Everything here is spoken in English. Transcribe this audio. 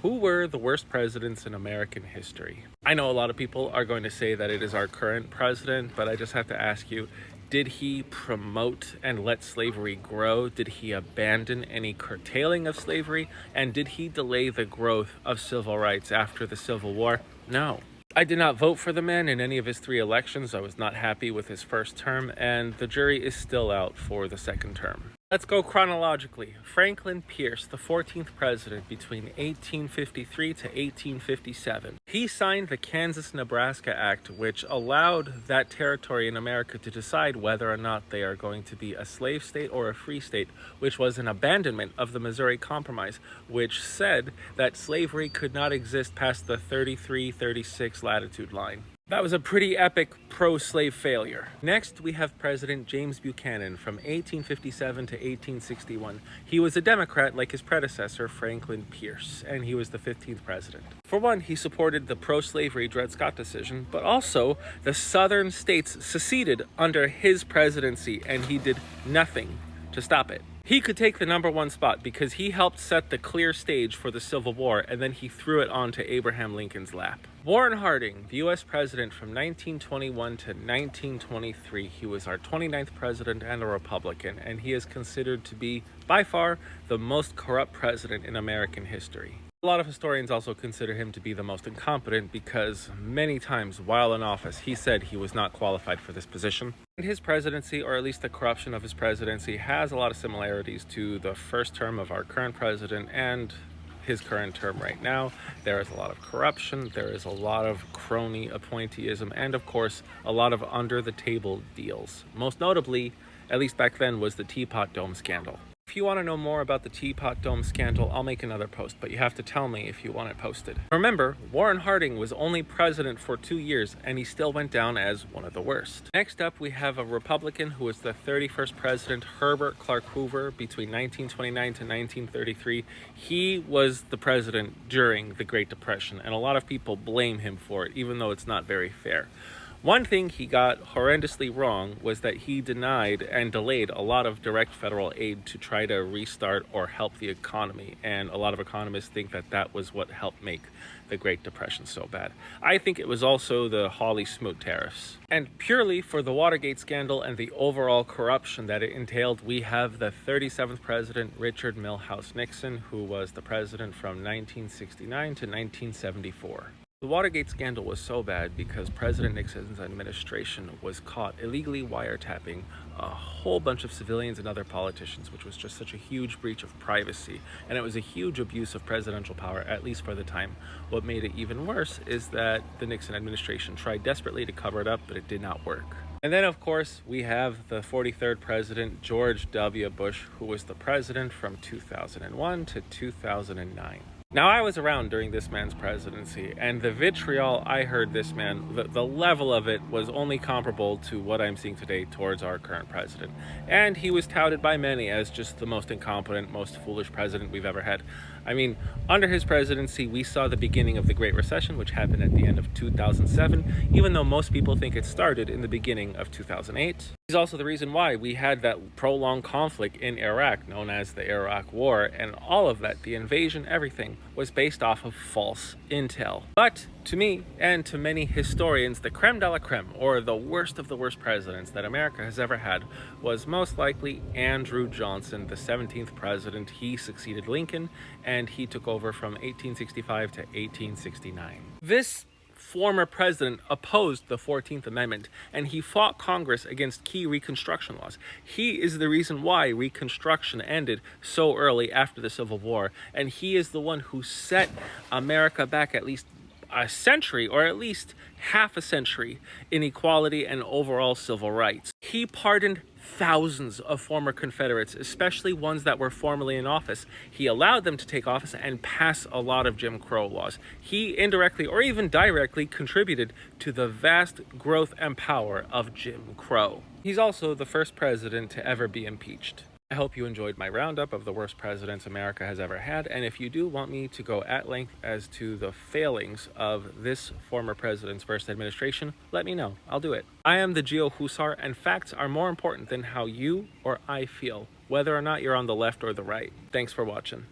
Who were the worst presidents in American history? I know a lot of people are going to say that it is our current president, but I just have to ask you, did he promote and let slavery grow? Did he abandon any curtailing of slavery? And did he delay the growth of civil rights after the Civil War? No. I did not vote for the man in any of his 3 elections. I was not happy with his first term, and the jury is still out for the second term. Let's go chronologically. Franklin Pierce, the 14th president between 1853 to 1857. He signed the Kansas-Nebraska Act, which allowed that territory in America to decide whether or not they are going to be a slave state or a free state, which was an abandonment of the Missouri Compromise, which said that slavery could not exist past the 33-36 latitude line. That was a pretty epic pro-slave failure. Next, we have President James Buchanan from 1857 to 1861. He was a Democrat like his predecessor, Franklin Pierce, and he was the 15th president. For one, he supported the pro-slavery Dred Scott decision, but also the southern states seceded under his presidency, and he did nothing to stop it. He could take the #1 spot because he helped set the clear stage for the Civil War, and then he threw it onto Abraham Lincoln's lap. Warren Harding, the U.S. president from 1921 to 1923. He was our 29th president and a Republican, and he is considered to be, by far, the most corrupt president in American history. A lot of historians also consider him to be the most incompetent because many times while in office he said he was not qualified for this position. And his presidency, or at least the corruption of his presidency, has a lot of similarities to the first term of our current president and his current term right now. There is a lot of corruption, there is a lot of crony appointeeism, and of course a lot of under-the-table deals. Most notably, at least back then, was the Teapot Dome scandal. If you want to know more about the Teapot Dome scandal, I'll make another post, but you have to tell me if you want it posted. Remember, Warren Harding was only president for 2 years, and he still went down as one of the worst. Next up, we have a Republican who was the 31st president, Herbert Clark Hoover, between 1929 to 1933. He was the president during the Great Depression, and a lot of people blame him for it, even though it's not very fair. One thing he got horrendously wrong was that he denied and delayed a lot of direct federal aid to try to restart or help the economy, and a lot of economists think that that was what helped make the Great Depression so bad. I think it was also the Hawley-Smoot tariffs. And purely for the Watergate scandal and the overall corruption that it entailed, we have the 37th president, Richard Milhous Nixon, who was the president from 1969 to 1974. The Watergate scandal was so bad because President Nixon's administration was caught illegally wiretapping a whole bunch of civilians and other politicians, which was just such a huge breach of privacy, and it was a huge abuse of presidential power, at least for the time. What made it even worse is that the Nixon administration tried desperately to cover it up, but it did not work. And then, of course, we have the 43rd president, George W. Bush, who was the president from 2001 to 2009. Now, I was around during this man's presidency, and the vitriol I heard this man, the level of it was only comparable to what I'm seeing today towards our current president. And he was touted by many as just the most incompetent, most foolish president we've ever had. I mean, under his presidency, we saw the beginning of the Great Recession, which happened at the end of 2007, even though most people think it started in the beginning of 2008. He's also the reason why we had that prolonged conflict in Iraq, known as the Iraq War, and all of that, the invasion, everything, was based off of false intel. But to me, and to many historians, the creme de la creme, or the worst of the worst presidents that America has ever had, was most likely Andrew Johnson, the 17th president. He succeeded Lincoln, and he took over from 1865 to 1869. This former president opposed the 14th Amendment, and he fought Congress against key Reconstruction laws. He is the reason why Reconstruction ended so early after the Civil War, and he is the one who set America back at least a century, or at least half a century, in equality and overall civil rights. He pardoned thousands of former Confederates, especially ones that were formerly in office. He allowed them to take office and pass a lot of Jim Crow laws. He indirectly or even directly contributed to the vast growth and power of Jim Crow. He's also the first president to ever be impeached. I hope you enjoyed my roundup of the worst presidents America has ever had, and if you do want me to go at length as to the failings of this former president's first administration, let me know. I'll do it. I am the Geo Husar, and facts are more important than how you or I feel, whether or not you're on the left or the right. Thanks for watching.